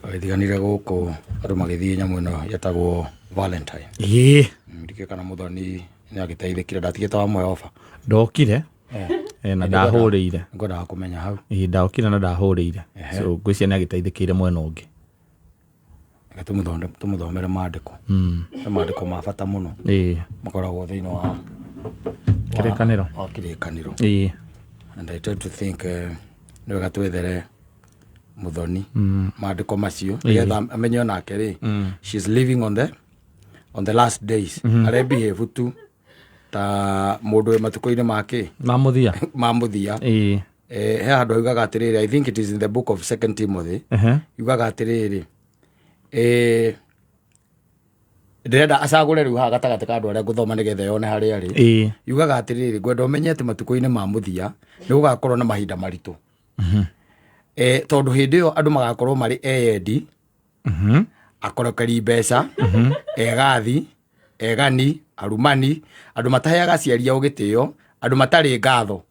Thiganire guku andu magithii nyamu ino yetagwo Valentine. Ndike kana muthoni ni agiteithikire ndatigite wa moyofa. Ndokire na ndahurire. Ngoda kumenya hau. Ndokire na ndahurire. So ngwiciria ni agiteithikire mwena ungi. Tumuthomere maandiko. Maandiko ma bata muno. Makoragwo thiini wa kirikaniro. Kirikaniro. And I try to think ni wega twethere muthoni maandiko macio nigetha amenye onake ri she's living on the last days. Are behave tu ta mundu matuko-ini make mamuthia he handu augaga atiriri, I think it is in the book of 2 Timothy. Yugaga atiriri ndirenda acagure riu ha gatagati ka andu aria nguthoma nigetha yone hari ari. Yugaga atiriri ngwenda umenye ati matuko-ini ma muthia ni gugakorwo na mahinda maritu. Tondu hindi yo andu magakorwo mari eyendi, akorokeri mbeca, egathi, egani, arumani, andu mataheaga aciari ao gitio, andu matari ngatho.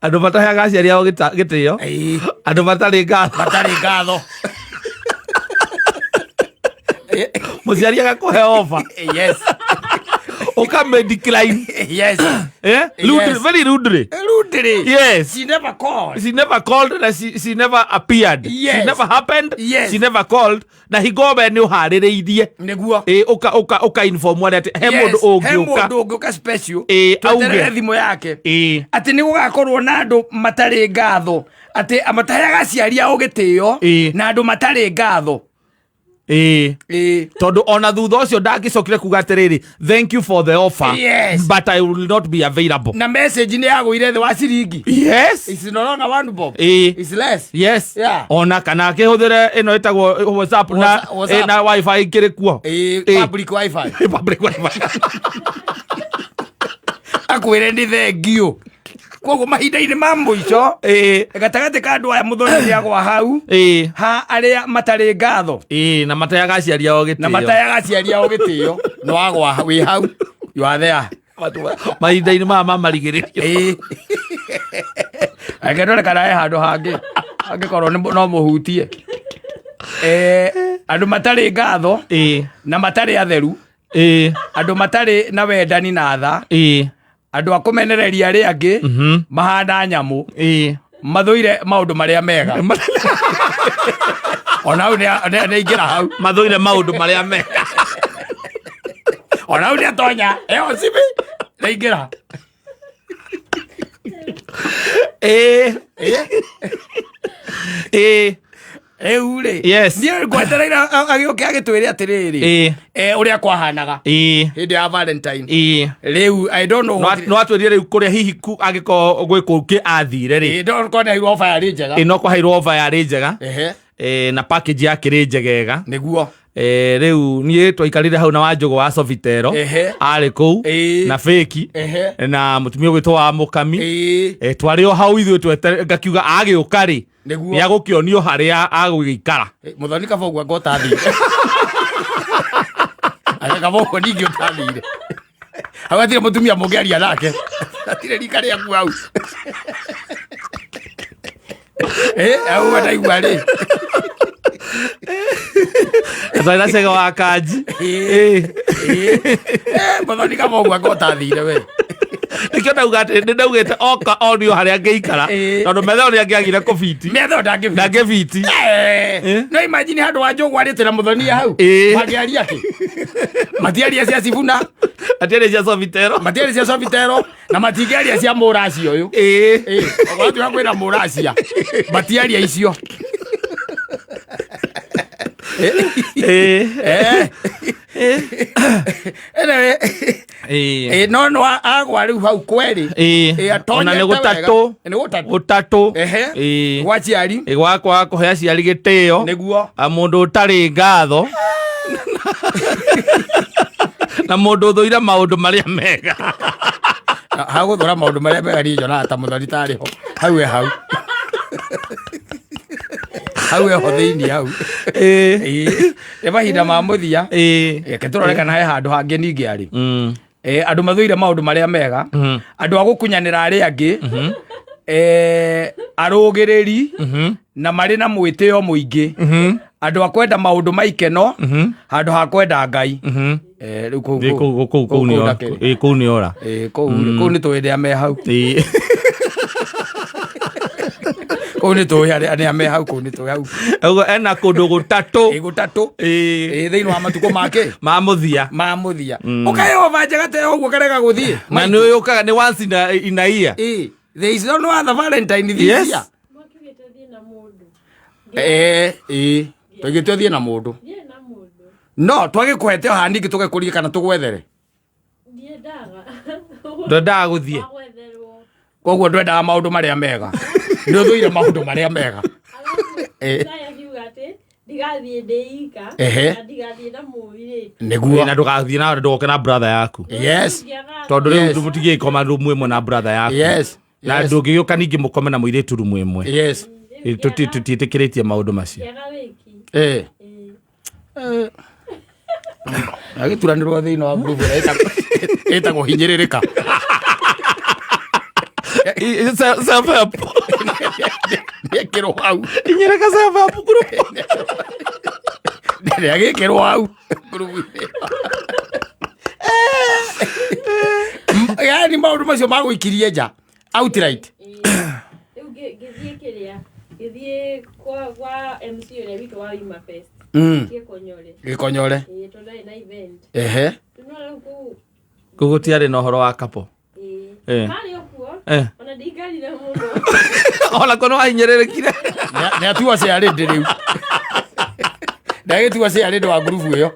Andu mataheaga aciari ao gitio, andu matari ngatho. Muciari agakuhe offer. Yes. Okame decline. Yes. Yes. Very rudely. Yes. She never called. She never called and she never appeared. Yes. She never happened. Yes. She never called. Na higobe ni uhaririithie. Neguo. Oka inform wale ati he mundu ungiuka special. Auge thimo yake. Ati ni gugakorwo na andu matari ngatho. Ati amataheaga aciari ao gitio na andu matari ngatho. Tondu ona thutha ucio ndangicokire kuga atiriri, thank you for the offer, but I will not be available. Na message ni yaguire the wa ciringi. Yes. It's no longer 1 bob. It's less. Yes. Yeah. Ona kana akihuthire ino itagwo WhatsApp na wifi kiri kuo. Public wifi. Public wifi. Akwire ndi thengio. Koguo mahinda-ini ma muico gatagati ka andu aya muthoni agwa hau ha aria matari ngatho na matayaga aciari ao gitio no agwa wi hau you are there mahinda-ini ma marigiririo agedore kana e handu hangi angikorwo no muhutie andu matari ngatho na matari atheru andu matari na wendani na tha andu akumenereria ri angi mahanda nyamu mathuire maundu maria mega ona u ne ingira hau mathuire maundu maria mega ona u ne atonya osibi ne ingira eure yes ni ngwetereira agioke agitwire atiriri uria kwahanaga hindi ya Valentine riu I don't know no atwirire riu kuria hihi agiko gwikuki athire ri ndo kona hiru offer ya njega no kwa hiru offer ya njega na package yake ri njegega niguo riu nie twaikarire hau na Wanjugu wa Sovitero ari ku na feki na mutumia gwitwa wa Mukami twari o hau ithu twete ngakiuga agiuka ri ni agukionio haria agugikara muthoni kaba ugwa ngotathire aya kaba ugwa ningi utathire agatire mutumia mugeria nake atire rika ria ku hau au wadaigwa ri Atwaira cega wa kanji muthoni kaba ugwa ngotathire we nikio ndaugate ndaugete oka onio haria ngeikara tondu metho ni angiagire kobiti metho ndangibiti no imagine handu Wanjugu arite na muthoni hau magiaria ati matiaria cia Sifuna atiaria cia Sovitero na matiaria cia Muracia uyu ogwatu hakwira Muracia matiaria icio no agwa riu hau kweri ona ni gutatu gwa ciari gwakwa kuhe aciari gitio niguo mundu utari ngatho na mundu thuire maundu maria mega haguthura maundu maria mega ni jona ta muthoni tari ho hau hau eho thiini hau mahinda ma muthia ke turoreka na he handu hangi ningi ari andå mathåire maå ndå marä a mega andå a gå kunyanä ra arä angä arå gä rä ri na marä na mwä tä o må ingä andå a kwenda maå ndå maikeno handå ha kwenda Ngai rä u kå u nä ora kå nä tå ä me hau kå nä tå nä me hau kå nä tå hau ena kå ndå gå tatå thä inä wa matukå make ma må thia å kaova njega te å guo karega gå thiä na nä å kaga nä once in a year there is no other Valentine this year twaigä te å thiä na må ndå no twagä kå hete o handingä tå gekå rie kana tå gwethere ndendaga gå thiä koguo ndwendaga maå ndå marä a mega nä å thå ire maå ndå marä a mega niguo na ndũgathiĩ na ndũgoke na brother yaku tondũ rĩu mũtigie ikoma rumu ĩmwe na brother yaku na ndũngĩgĩũka ningĩ mũkome na mũirĩtu rumu ĩmwe tũtiĩtĩkĩrĩtie maũndũ macio agĩturanĩrwo thĩinĩ wa ngurubu ĩtagwo hinyĩrĩrĩka self-help nĩekĩrwo hau hinyĩrĩka self-help ngurubu nĩagĩkĩrwo hau ngurubu-inĩ yani maũndũ macio magũikirie nja outright rĩu gĩthiĩ kĩrĩa gĩthiĩ kwa MC ũrĩa witũ wa Wima Fest Gĩkonyore tondũ na event kũu gũtiarĩ na ũhoro wa kapo harĩ okuo ona ndingarire mũno ona kono wahinyĩrĩrĩkire nĩ atua cia rĩndĩ rĩu ndagĩtua cia rĩndĩ wa ngurubu ĩyo